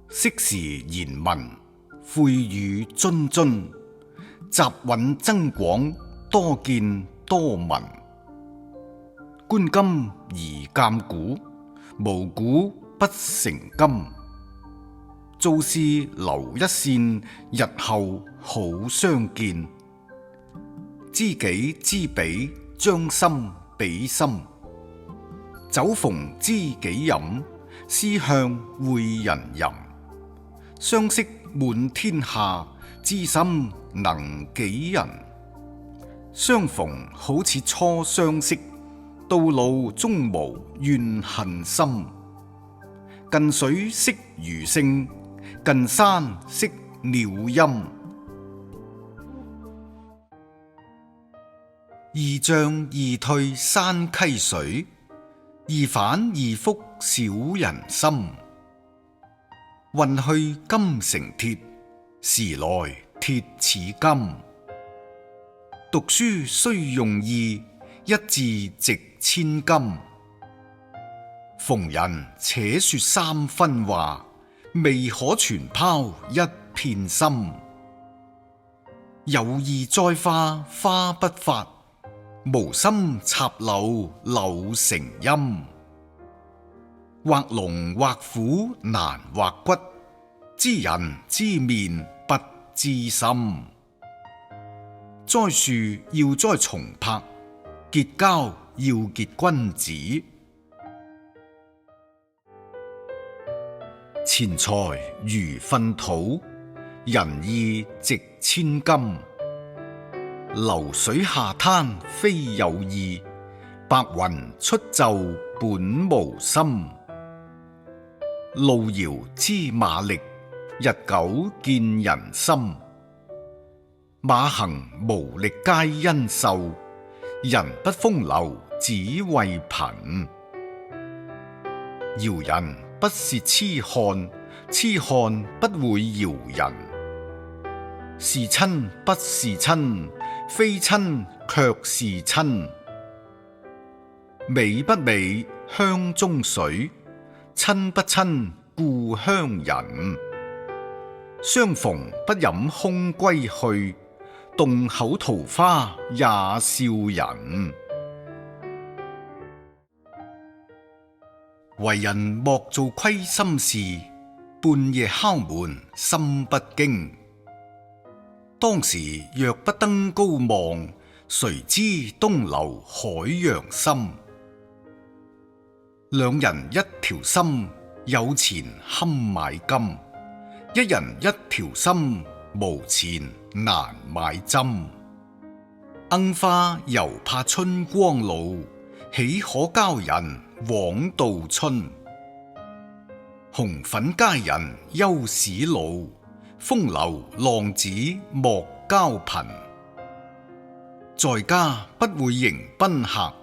昔時賢文，誨語諄諄，集韻增廣，多見多聞。觀今宜鑒古，無古不成今。做事留一線，日後好相見。知己知彼，將心比心。酒逢知己飲，思鄉會人吟。相識滿天下，知心能幾人？相逢好似初相識，到老終無怨恨心。近水識魚聲，近山識鳥音。易漲易退山溪水，易返易復小人心。運去金成鐵，時來鐵似金。讀書須用意，一字值千金。逢人且說三分話，未可全拋一片心。有意栽花花不發，無心插柳柳成蔭。畫龍畫虎難畫骨，知人知面不知心。栽樹要栽松柏，結交要結君子。錢財如糞土，仁義值千金。流水下灘非有意，白雲出岫本無心。路遙知馬力，日久見人心。馬行無力皆因瘦，人不風流只為貧。搖人不是痴漢，痴漢不會搖人。是親不是親，非親卻是親。美不美鄉中水，親不親故鄉人。相逢不飲空歸去，洞口桃花也笑人。為人莫做虧心事，半夜敲門心不驚。當時若不登高望，誰知東流海洋深。兩人一條心，有錢堪買金。一人一條心，無錢難買針。鶯花猶怕春光老，豈可教人枉度春。紅粉佳人憂使老，風流浪子莫交貧。在家不會迎賓客，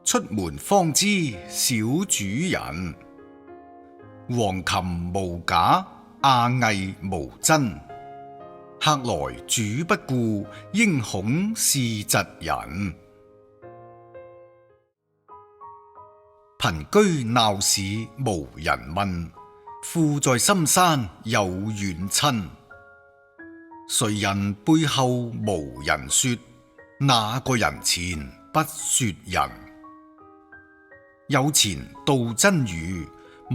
出門方知小主人。黃琴無假，亞藝無真。客來主不顧，應恐是疾人。貧居鬧市無人問，富在深山有遠親。誰人背後無人說，哪個人前不說人。有錢道真語，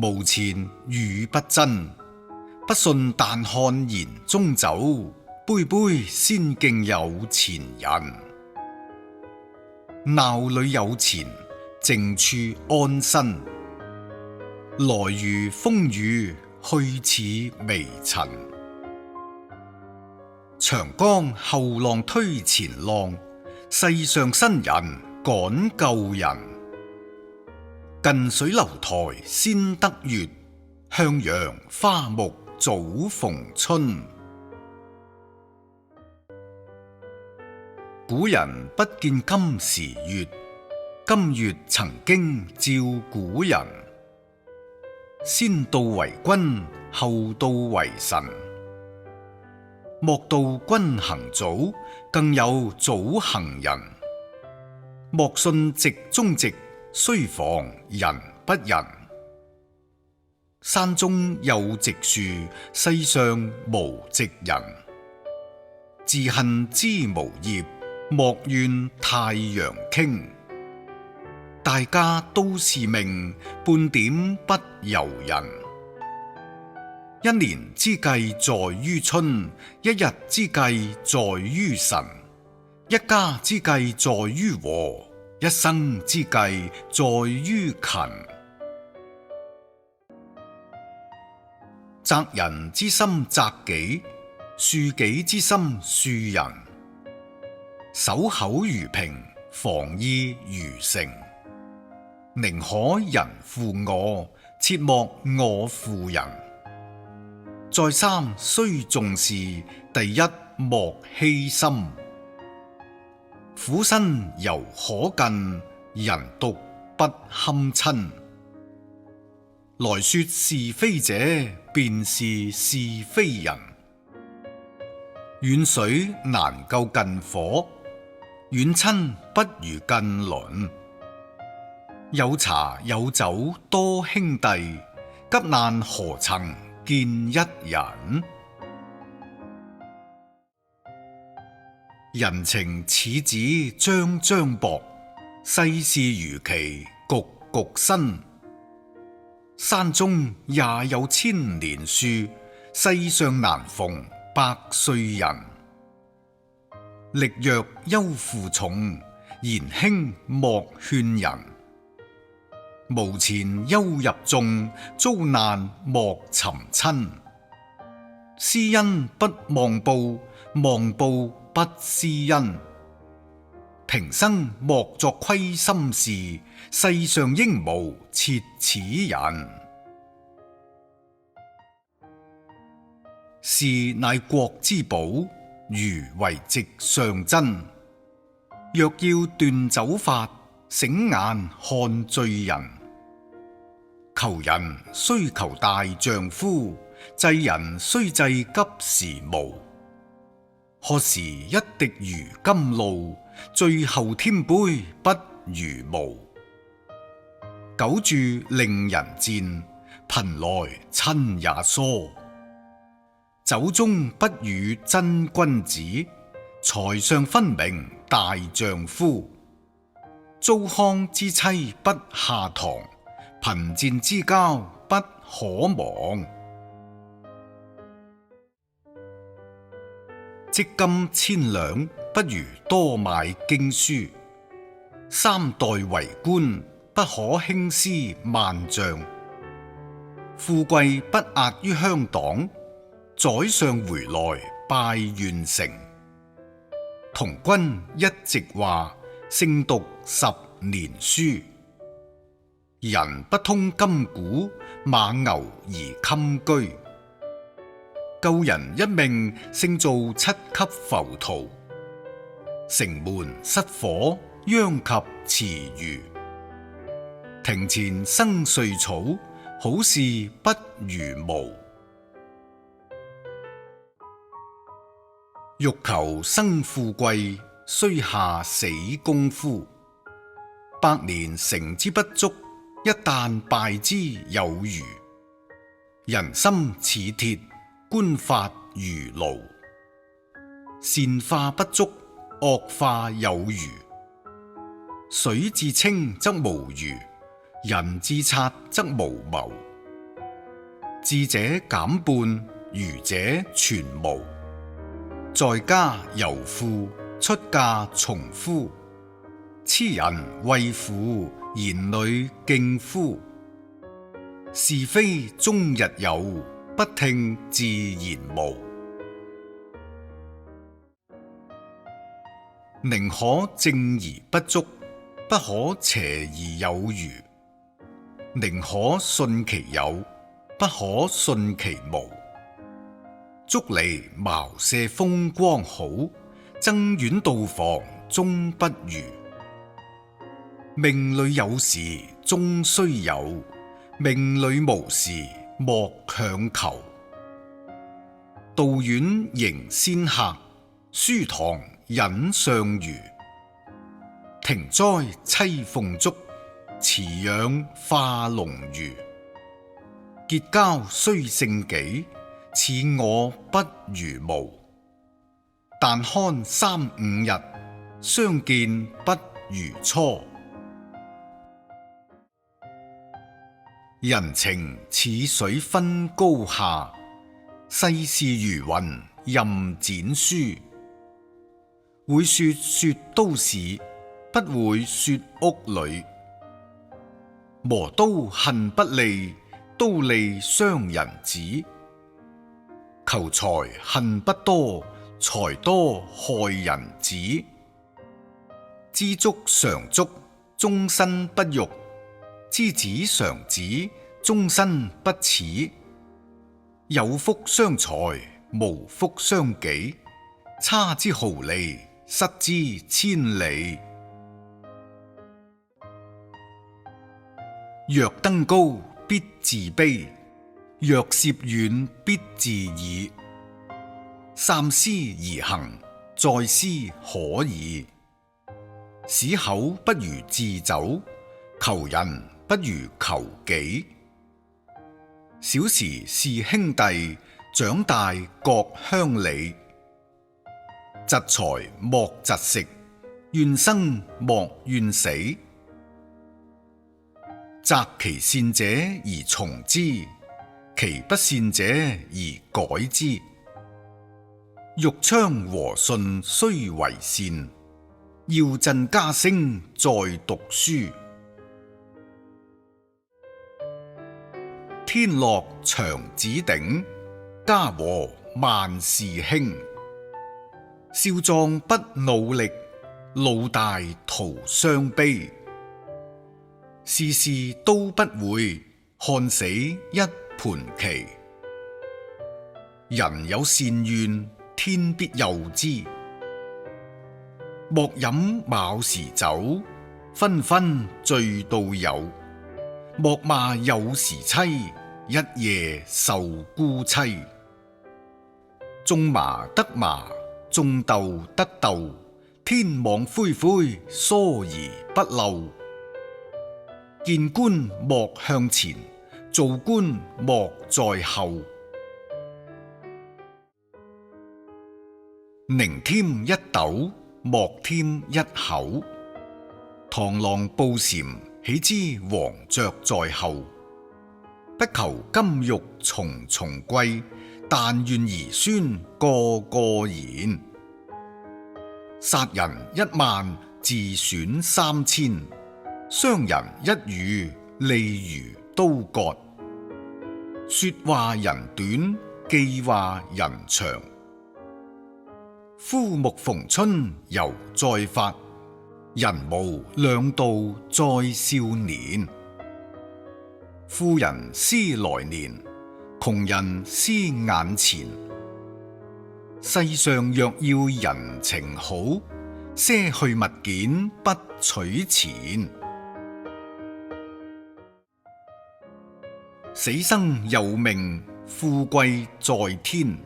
無錢語不真。不信但看言中酒，杯杯先敬有錢人。鬧裏有錢，靜處安身。來如風雨，去似微塵。長江後浪推前浪，世上新人趕舊人。近水樓台先得月，向陽花木早逢春。古人不見今時月，今月曾經照古人。先到為君，後到為臣。莫道君行早，更有早行人。莫信直中直，須防人不仁。山中有直樹，世上無直人。自恨知無業，莫怨太陽傾。大家都是命，半點不由人。一年之計在於春，一日之計在於晨，一家之計在於和，一生之計在於勤。責人之心責己，恕己之心恕人。守口如瓶，防意如城。寧可人負我，切莫我負人。再三須重視，第一莫欺心。苦身猶可近，人獨不堪親。來說是非者，便是是非人。遠水難救近火，遠親不如近鄰。有茶有酒多兄弟，急難何曾見一人。人情此子張張薄，世事如棋局局新。山中也有千年樹，世上難逢百歲人。力弱憂負重，言輕莫勸人。無錢憂入眾，遭難莫尋親。施恩不忘報，忘報不施恩。平生莫作虧心事，世上應無切齒人。士乃國之寶，如為席上珍。若要斷酒法，醒眼看罪人。求人須求大丈夫，濟人須濟急時無。喝時一滴如甘露，醉後添杯不如無。久住令人賤，貧來親也疏。酒中不與真君子，財上分明大丈夫。糟糠之妻不下堂，貧賤之交不可忘。積金千兩，不如多買經書。三代為官，不可輕施萬象。富貴不壓於鄉黨，宰相回來拜縣城。童軍一席話，勝讀10年書。人不通今古，馬牛而襟居。救人一命，勝造7級浮屠。城門失火，殃及池魚。庭前生穗草，好事不如無。欲求生富貴，須下死功夫。百年成之不足，一旦敗之有餘。人心似鐵，官法如爐。善化不足，惡化有餘。水至清則無魚，人至察則無謀。智者減半，愚者全無。在家猶富，出嫁從夫。痴人為父，言女敬夫。是非終日有，不聽自然無。寧可正而不足，不可邪而有餘。寧可信其有，不可信其無。竹籬茅舍風光好，僧院道房終不如。命裏有時終須有，命裏無時莫強求。道院迎仙客，書堂引相如。庭栽棲鳳竹，池養化龍魚。結交須勝己，似我不如無。但看3、5日，相見不如初。人情似水分高下，世事如雲任剪書。會說都市，不會說屋裏。磨刀恨不利，刀利傷人子。求財恨不多，財多害人子。知足常足，終身不辱；知止常止，終身不恥。有福相財，無福相己。差之毫厘，失之千里。若登高，必自卑；若涉遠，必自倚。三思而行，再思可矣。使口不如自走，求人不如求己。小時是兄弟，長大各鄉里。嫉財莫嫉食，怨生莫怨死。擇其善者而從之，其不善者而改之。欲昌和順須為善，要振家聲在讀書。天樂長子鼎，家和萬事興。少壯不努力，老大徒傷悲。事事都不會，看死一盤棋。人有善願，天必佑之。莫飲卯時酒，紛紛醉到有。莫罵有時妻，一夜受孤妻。種麻得麻，種豆得豆，天網恢恢，疏而不漏。見官莫向前，做官莫在後。寧添一斗，莫添一口。螳螂捕蟬，豈知黃雀在後。不求金玉重重貴，但願兒孫個個賢。殺人10000，自損3000。傷人一語，利如刀割。說話人短，記話人長。夫木逢春猶在發，人無兩度再少年。富人思來年，窮人思眼前。世上若要人情好，賒去物件不取錢。死生有命，富貴在天。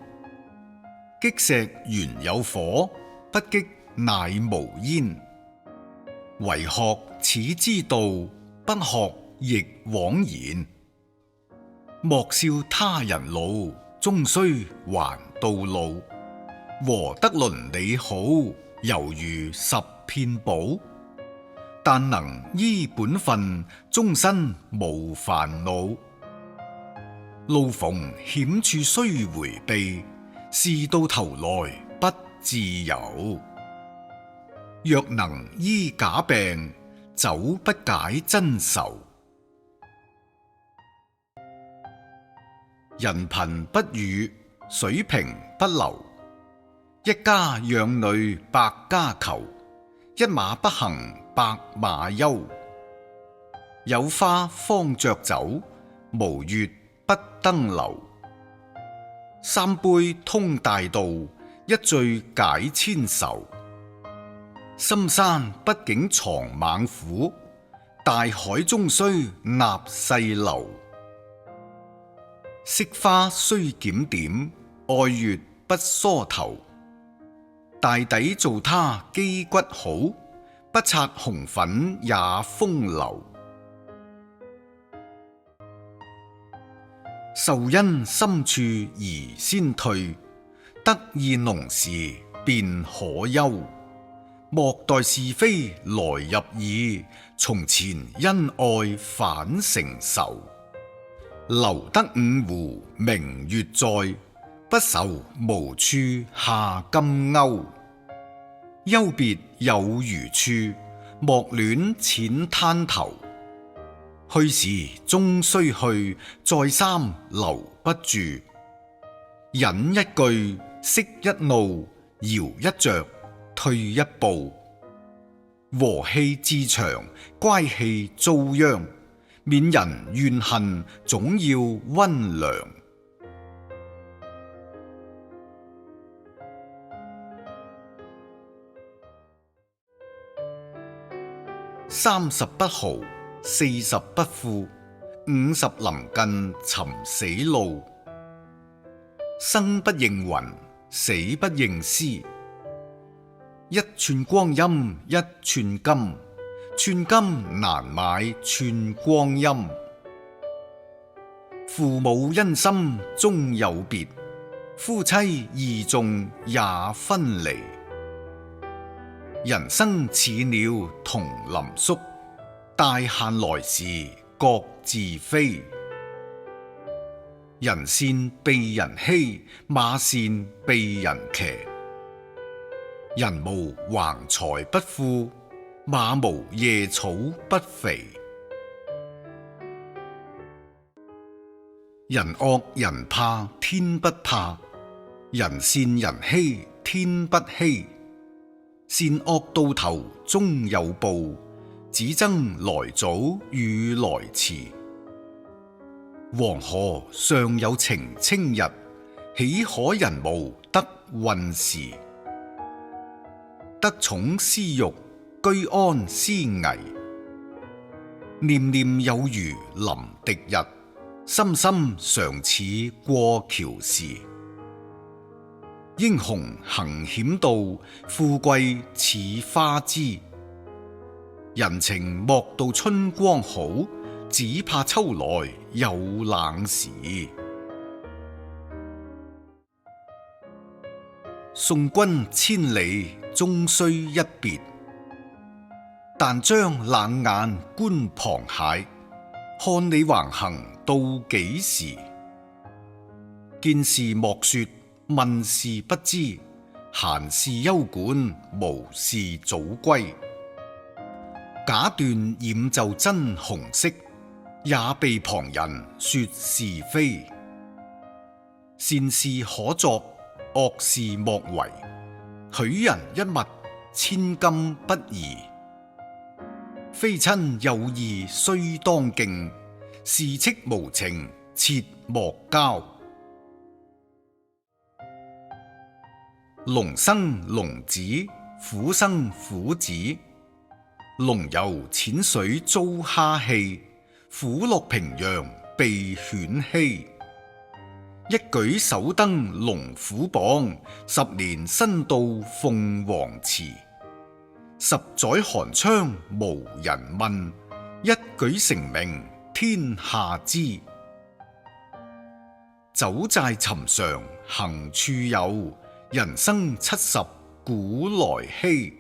擊石原有火，不擊乃無煙。為學始知道，不學亦枉然。莫笑他人老，終須還到老。和得鄰里好，猶如10片寶。但能依本分，終身無煩惱。路逢險處須迴避，事到頭來不自由。若能醫假病，酒不解真愁。人貧不語，水平不流。一家養女百家求，一馬不行百馬憂。有花方着酒，無月不登樓。三杯通大道，一醉解千愁。深山畢竟藏猛虎，大海終須納細流。惜花須檢點，愛月不梳頭。大抵做他肌骨好，不擦紅粉也風流。受因深處而先退，得意濃時便可休。莫待是非來入耳，從前恩愛反成仇。留得五湖明月在，不愁無處下金鈎。休別有餘處，莫戀淺灘頭。去時終須去，再三留不住。忍一句，息一怒，搖一着，退一步。和氣致長，乖氣遭殃，免人怨恨，總要溫良。30不豪，40不富，50臨近尋死路。生不認魂，死不認屍。一寸光陰一寸金，寸金難買寸光陰。父母恩深終有別，夫妻義重也分離。人生似鳥同林宿，大限來時各自飛。人善被人欺，馬善被人騎。人無橫財不富，馬無夜草不肥。人惡人怕天不怕，人善人欺天不欺。善惡到頭終有報，只爭來早與來遲。黃河尚有澄清日，豈可人無得運時。得寵思辱，居安思危。念念有餘臨敵日，心心常似過橋時。英雄行險道，富貴似花枝。人情莫道春光好，只怕秋來有冷時。送君千里，終須一別。但將冷眼觀螃蟹，看你橫行到幾時。見事莫說，問事不知，閒事休管，無事早歸。假斷染就真紅色，也被旁人說是非。善事可作，惡事莫為。許人一物，千金不移。非親有義須當敬，事戚無情切莫交。龍生龍子，虎生虎子。龍遊淺水遭蝦戲，虎落平陽被犬欺。一舉手登龍虎榜，10年新到鳳凰池。10載寒窗無人問，一舉成名天下知。酒債尋常行處有，人生70古來稀。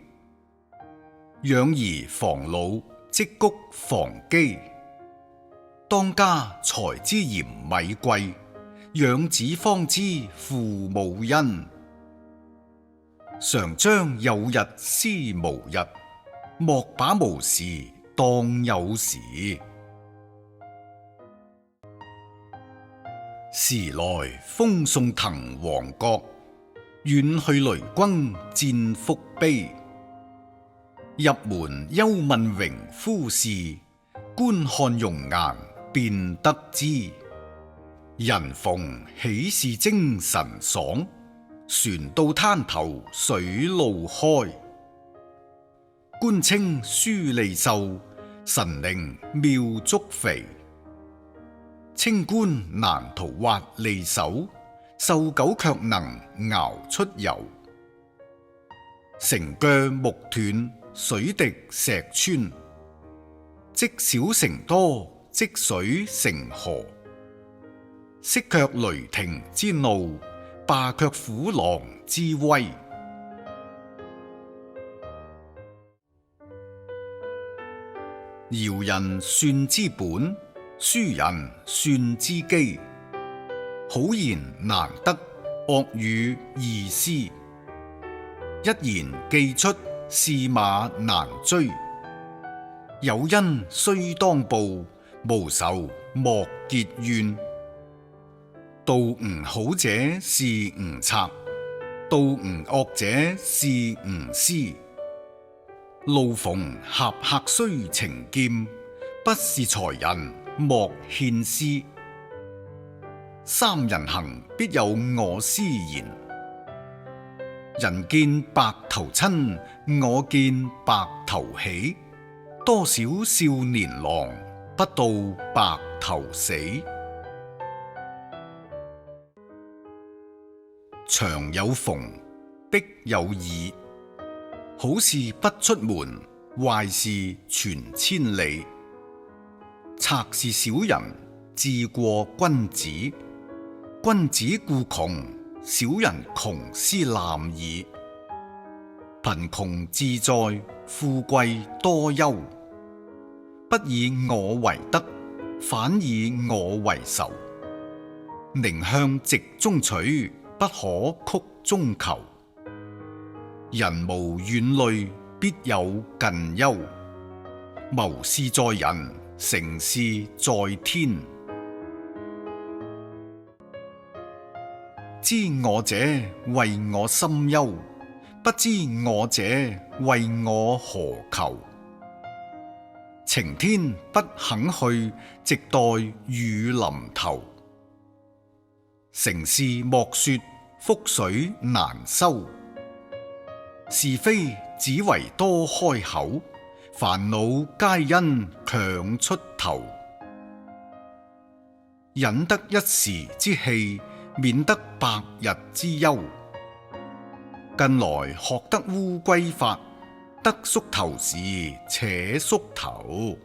養兒防老，積谷防饑。當家才知鹽米貴，養子方知父母恩。常將有日思無日，莫把無時當有時。時來風送藤黃閣，遠去雷轟戰腹悲。入門休問榮枯事，觀看容顏便得知。人逢喜事精神爽，船到灘頭水路開。官清書吏瘦，神靈廟祝肥。清官難逃滑吏手，瘦狗卻能熬出油。城鋸木斷，水滴石穿。積少成多，積水成河。息卻雷霆之怒，罷卻虎狼之威。堯人算之本，書人算之基。好言難得，惡語易施。一言既出，駟馬難追。有恩須當報，無仇莫結怨。道吾好者是吾策，道吾惡者是吾師。路逢俠客須呈劍，不是才人莫獻詩。三人行，必有我師焉。人見白頭親，我見白頭喜。多少少年郎，不到白頭死。牆有縫，壁有耳。好事不出門，壞事傳千里。賊是小人，智過君子。君子固窮，小人窮斯濫矣。貧窮自在，富貴多憂。不以我為得，反以我為仇。寧向直中取，不可曲中求。人無遠慮，必有近憂。謀事在人，成事在天。知我者，為我心憂；不知我者，為我何求？晴天不肯去，直待雨淋頭。成事莫說，覆水難收。是非只為多開口，煩惱皆因強出頭。忍得一時之氣，免得百日之憂。近來學得烏龜法，得縮頭時且縮頭。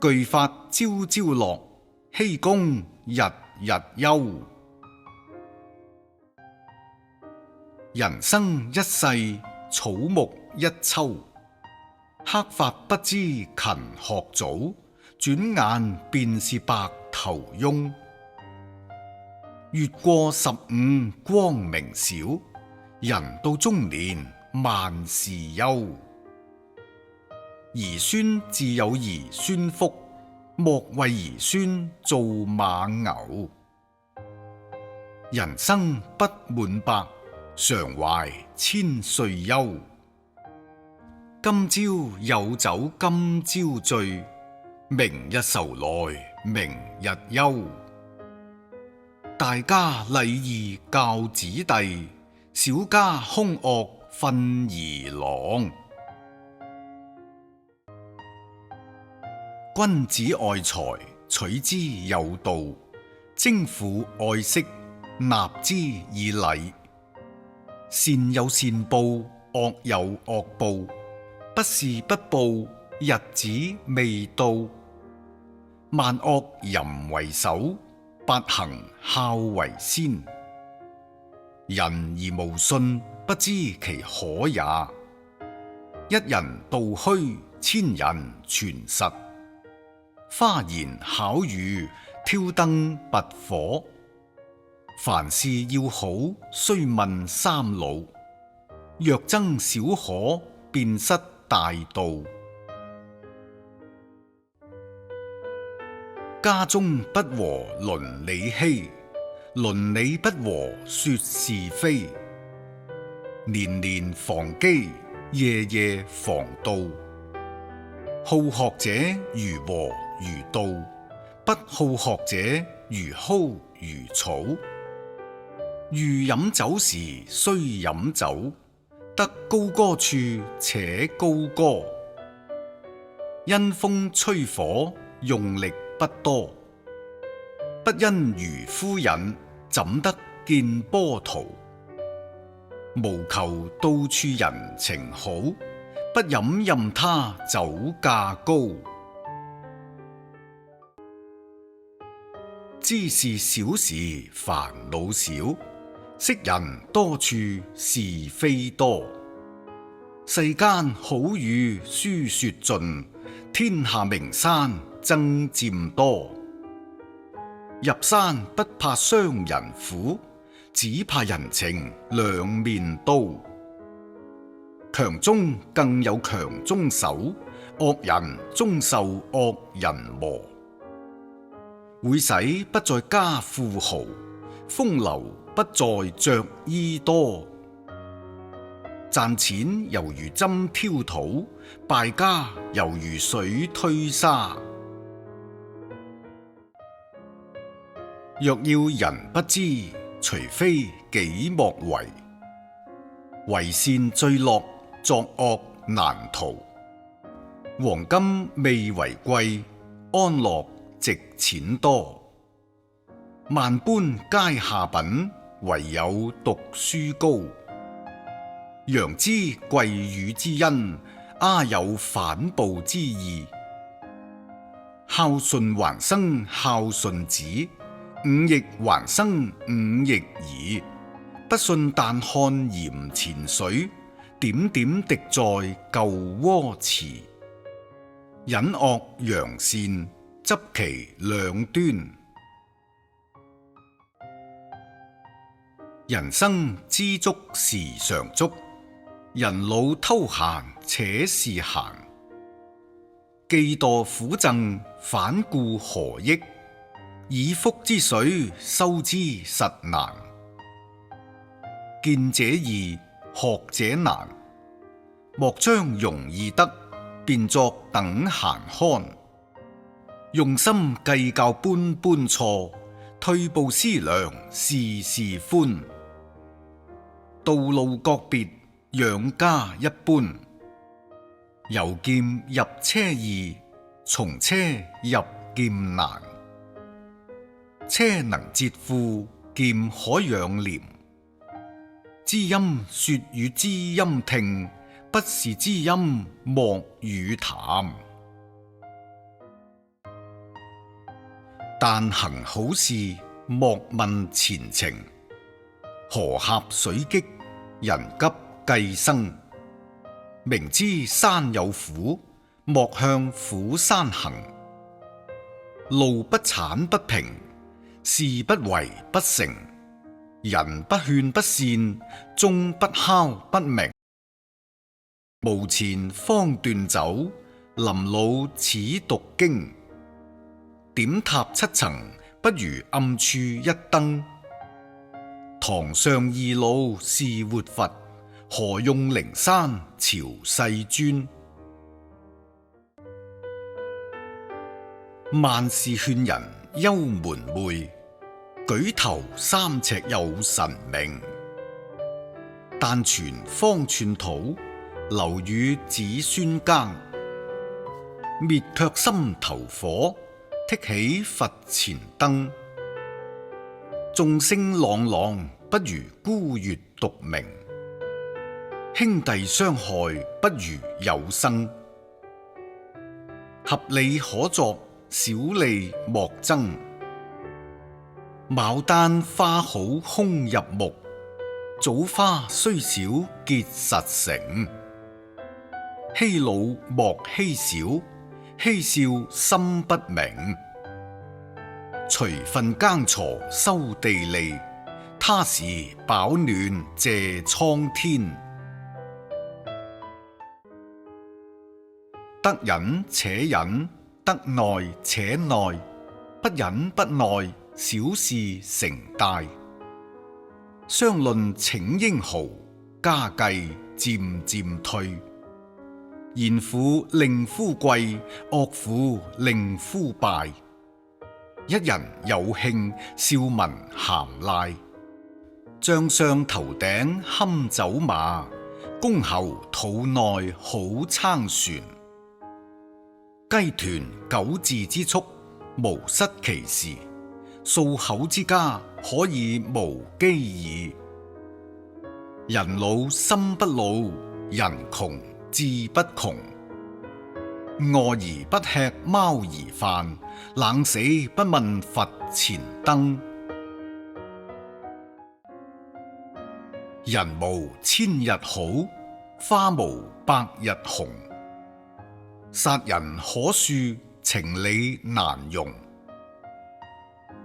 具法朝朝樂，禧功日日憂。人生一世，草木一秋。黑髮不知勤學早，轉眼便是白頭翁。月過15，光明少。人到中年，萬事休。兒孫自有兒孫福，莫為兒孫做馬牛。人生不滿百，常懷千歲憂。今朝有酒今朝醉，明日愁來明日憂。大家禮義教子弟，小家凶惡訓兒郎。君子愛財，取之有道；精婦愛惜，納之以禮。善有善報，惡有惡報。不是不報，日子未到。萬惡淫為首，八行孝為先。人而無信，不知其可也。一人道虛，千人傳實。花言巧語，挑燈拔火。凡事要好，須問三老。若爭小可，便失大道。家中不和鄰里稀，鄰里不和說是非。年年防饑，夜夜防盜。好學者如禾如稻，不好學者如蒿如草。欲飲酒時須飲酒，得高歌處且高歌。因風吹火，用力不多。不因漁夫引，怎得見波濤？務求到處人情好，不飲任他酒價高。知事小時煩惱少，識人多處是非多。世間好語書說盡，天下名山爭佔多。入山不怕商人苦，只怕人情兩面刀。強中更有強中手，惡人終受惡人磨。會使不在家富豪，風流不在着衣多。賺錢猶如針挑土，敗家猶如水推沙。若要人不知，除非己莫為。為善最樂，作惡難逃。黃金未為貴，安樂值錢多。萬般皆下品，唯有讀書高。楊知貴語之恩，阿有反哺之意。孝順還生孝順子，忤逆還生忤逆兒。不信但看鹽錢水，點點滴在舊鍋池。隱惡揚善，執其兩端。人生知足時常足，人老偷閒且是閒。既墮苦諍，反顧何益？以腹之水，收之實難。見者易，學者難。莫將容易得，變作等閒刊。用心計較般般錯，退步思量事事歡。道路各別，養家一般。由儉入車易，從車入儉難。車能折庫，儉可養廉。知音說與知音聽，不是知音莫與談。但行好事，莫問前程。河狹水激，人急計生。明知山有虎，莫向虎山行。路不鏟不平，事不為不成。人不勸不善，終不敲不鳴。墓前方斷酒，臨老始讀經。點塔七層，不如暗處一燈。堂上二老是活佛，何用靈山朝世尊？萬事勸人休門昧，舉頭三尺有神明。但傳方寸土，留與子孫耕。滅卻心頭火，剔起佛前燈。眾聲朗朗，不如孤月獨明。兄弟相害，不如有生。合理可作，小利莫爭。牡丹花好空入目，棗花雖少結實成。欺老莫欺小，嬉笑心不明。隨份耕鋤收地利，他時飽暖謝蒼天。得忍且忍，得耐且耐，不忍不耐，小事成大。相論逞英豪，家計漸漸退。賢婦令夫貴，惡婦令夫敗。一人有慶，笑聞鹹賴。將相頭頂堪走馬，公侯肚內好撐船。雞豚九字之畜，無失其事。數口之家，可以無饑矣。人老心不老，人窮志不窮。餓而不吃貓兒飯，冷死不問佛前燈。人無千日好，花無百日紅。殺人可恕，情理難容。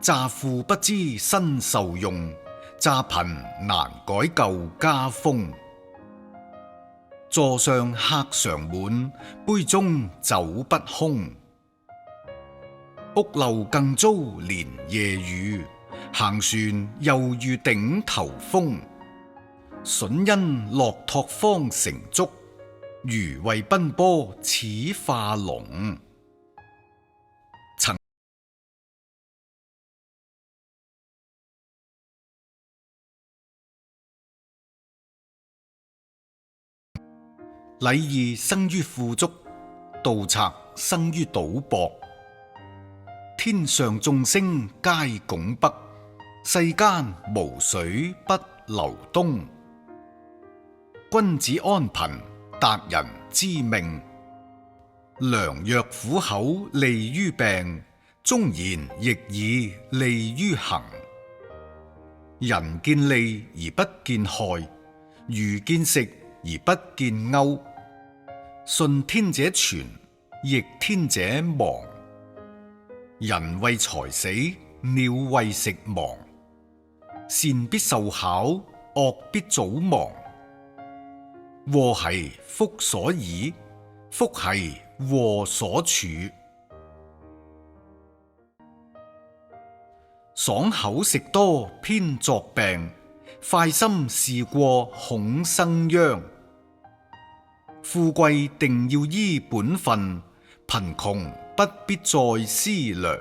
詐富不知身受用，詐貧難改舊家風。座上客常滿，杯中酒不空。屋漏更遭連夜雨，行船又遇頂頭風。筍因落拓方成竹，魚為奔波始化龍。禮義生於富足，盜賊生於賭博。天上眾星皆拱北，世間無水不流東。君子安貧，達人知命。良藥苦口利於病，忠言逆耳利於行。人見利而不見害，魚見食而不見鈎。順天者存，逆天者亡。人為財死，鳥為食亡。善必壽考，惡必早亡。禍兮福所倚，福兮禍所處。爽口食多偏作病，快心事過恐生殃。富貴定要依本分，貧窮不必再思量。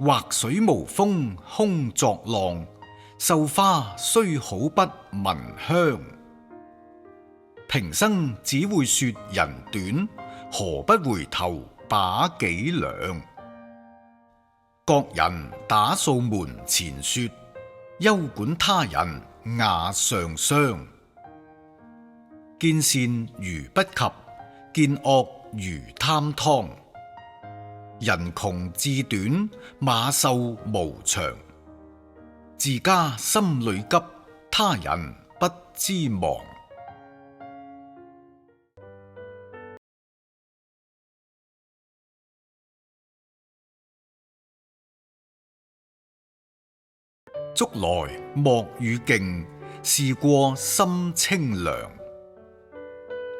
劃水無風空作浪，繡花雖好不聞香。平生只會說人短，何不回頭把己量。各人打掃門前雪，休管他人瓦上霜。見善如不及，見惡如貪湯。人窮志短，馬壽無長。自家心裏急，他人不知忙。竹來莫與競，事過心清涼。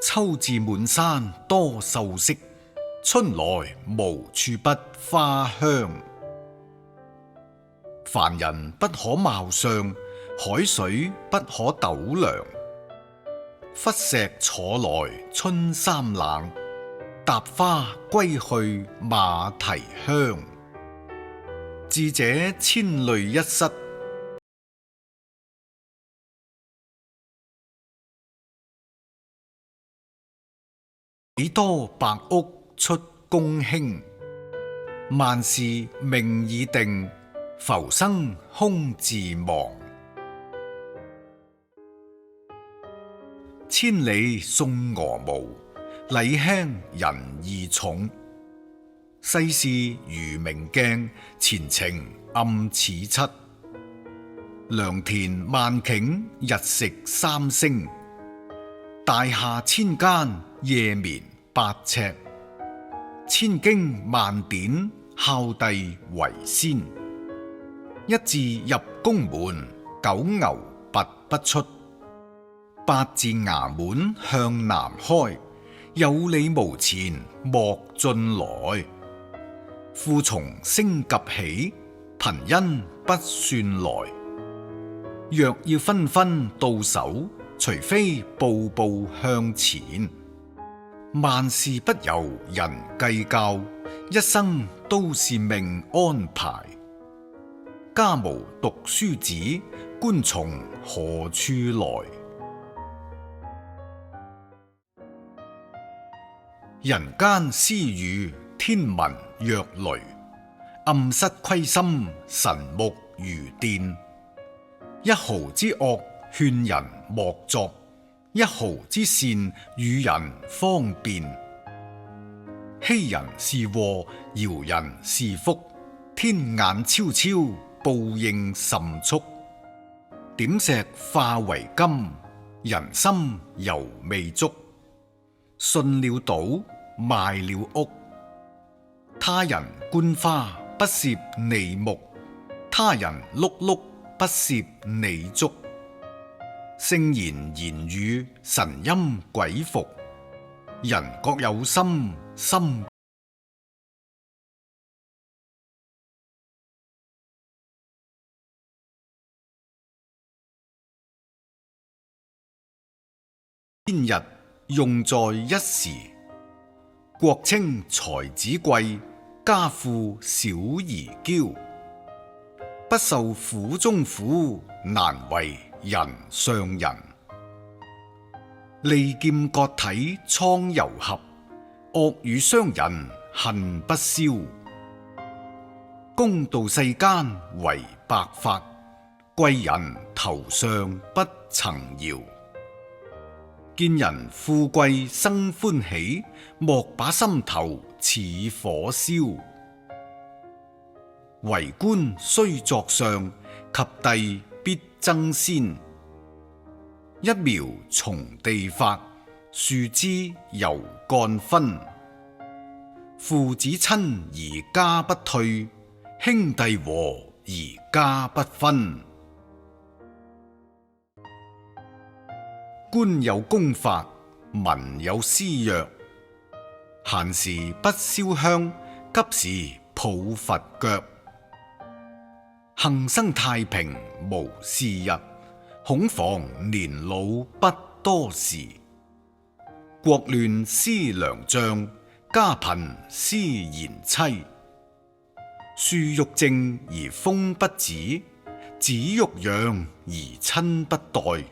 秋至滿山多秀色，春來無處不花香。凡人不可貌相，海水不可斗量。忽石楚來春衫冷，踏花歸去馬蹄香。智者千慮一失，幾多白屋出公卿。萬事命已定，浮生空自忙。千里送鵝毛，禮輕人意重。世事如明鏡，前程暗似漆。良田萬頃，日食三升。大廈千間，夜眠8尺。千經萬典，孝弟為先。一字入宮門，九牛拔不出。八字衙門向南開，有理無錢莫進來。富從升及起，貧因不算來。若要分分到手，除非步步向前。萬事不由人計較，一生都是命安排。家無讀書子，官從何處來？人間私語，天聞若雷。暗室窺心，神目如電。一毫之惡，勸人莫作；一毫之善，與人方便。欺人是禍，饒人是福。天眼昭昭，報應甚速。點石化為金，人心猶未足。信了賭，賣了屋。他人觀花，不攝你目；他人碌碌，不攝你足。聖賢言語，神欽鬼服。人各有心，心天日用在一時。國清才子貴，家富小兒驕。不受苦中苦，難為人上人。利劍割體蒼游俠，惡語傷人恨不消。公道世間為白髮，貴人頭上不曾搖。見人富貴生歡喜，莫把心頭似火燒。為官須作相，及第必爭先。一苗從地發，樹枝由幹分。父子親而家不退，兄弟和而家不分。官有公法，民有私約。閒時不燒香，急時抱佛腳。幸生太平無事日，恐防年老不多時。國亂思良將，家貧思賢妻。樹欲靜而風不止，子欲養而親不待。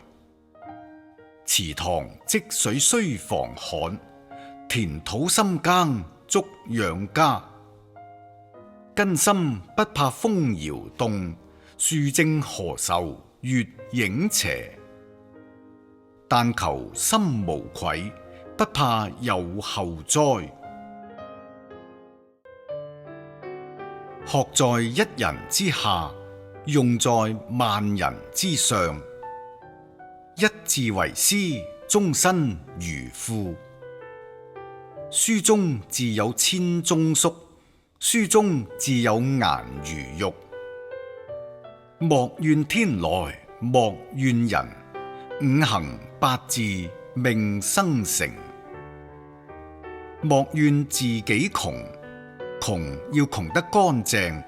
池塘積水須防旱，田土深耕足養家。根深不怕風搖動，樹正何愁月影斜。但求心無愧，不怕有後災。學在一人之下，用在萬人之上。一字為師，終身如父。書中自有千鐘粟，書中自有顏如玉。莫怨天來，莫怨人，五行八字命生成。莫怨自己窮，窮要窮得乾淨。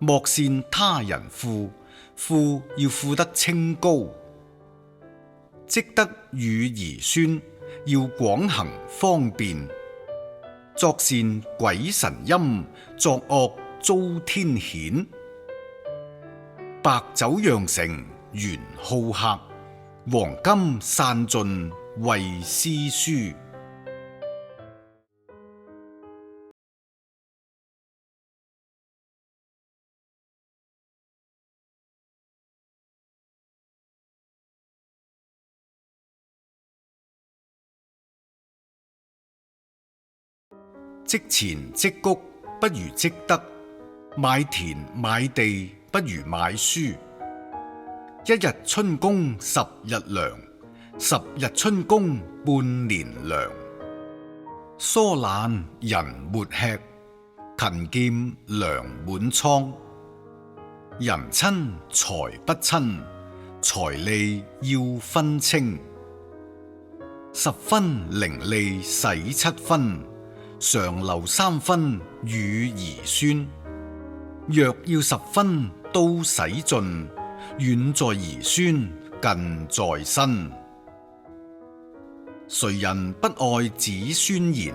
莫羨他人富，富要富得清高。積德與兒孫，要廣行方便。作善鬼神欽，作惡遭天譴。白酒釀成緣好客，黃金散盡為詩書。積錢積谷不如積德，買田買地不如買書。一日春工十日糧，十日春工半年糧。疏懶人沒吃，勤儉糧滿倉。人親財不親，財利要分清。10分伶俐使7分，常留3分與兒孫。若要10分都使盡，遠在兒孫近在身。誰人不愛子孫賢？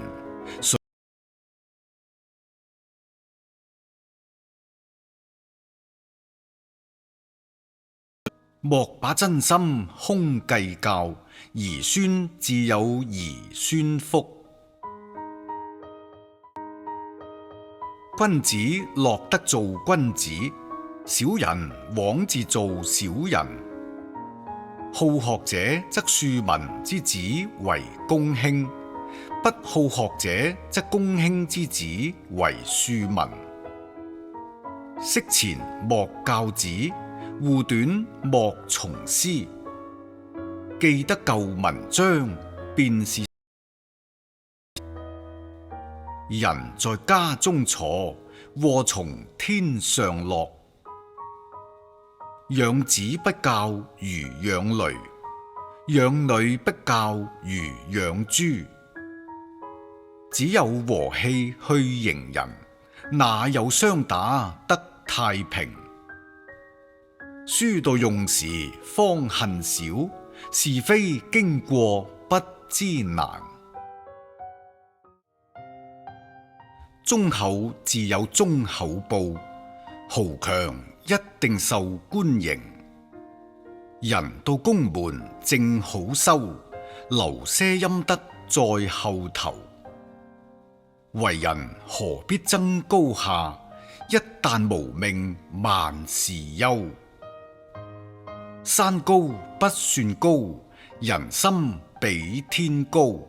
莫把真心空計較，兒孫自有兒孫福。君子樂得做君子，小人枉自做小人。好學者則庶民之子為公卿，不好學者，則公卿之子為庶民。昔前莫教子，護短莫從師。記得舊文章，便是人在家中坐，禍從天上落。養子不教如養驢，養女不教如養豬。只有和氣去迎人，哪有相打得太平？書到用時方恨少，是非經過不知難。忠厚自有忠厚報，豪強一定受官刑。人到宮門正好修，留些陰德在後頭。為人何必爭高下？一旦無命萬事休。山高不算高，人心比天高。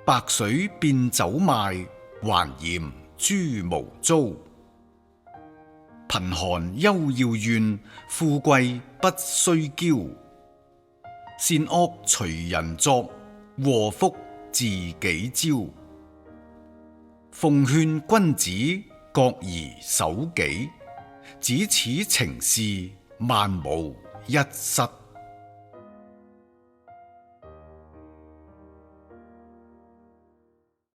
白水變酒賣，還嫌豬毛糟。貧寒休要怨，富貴不須驕。善惡隨人作，禍福自己招。奉勸君子各宜守己，只此情事萬無一失。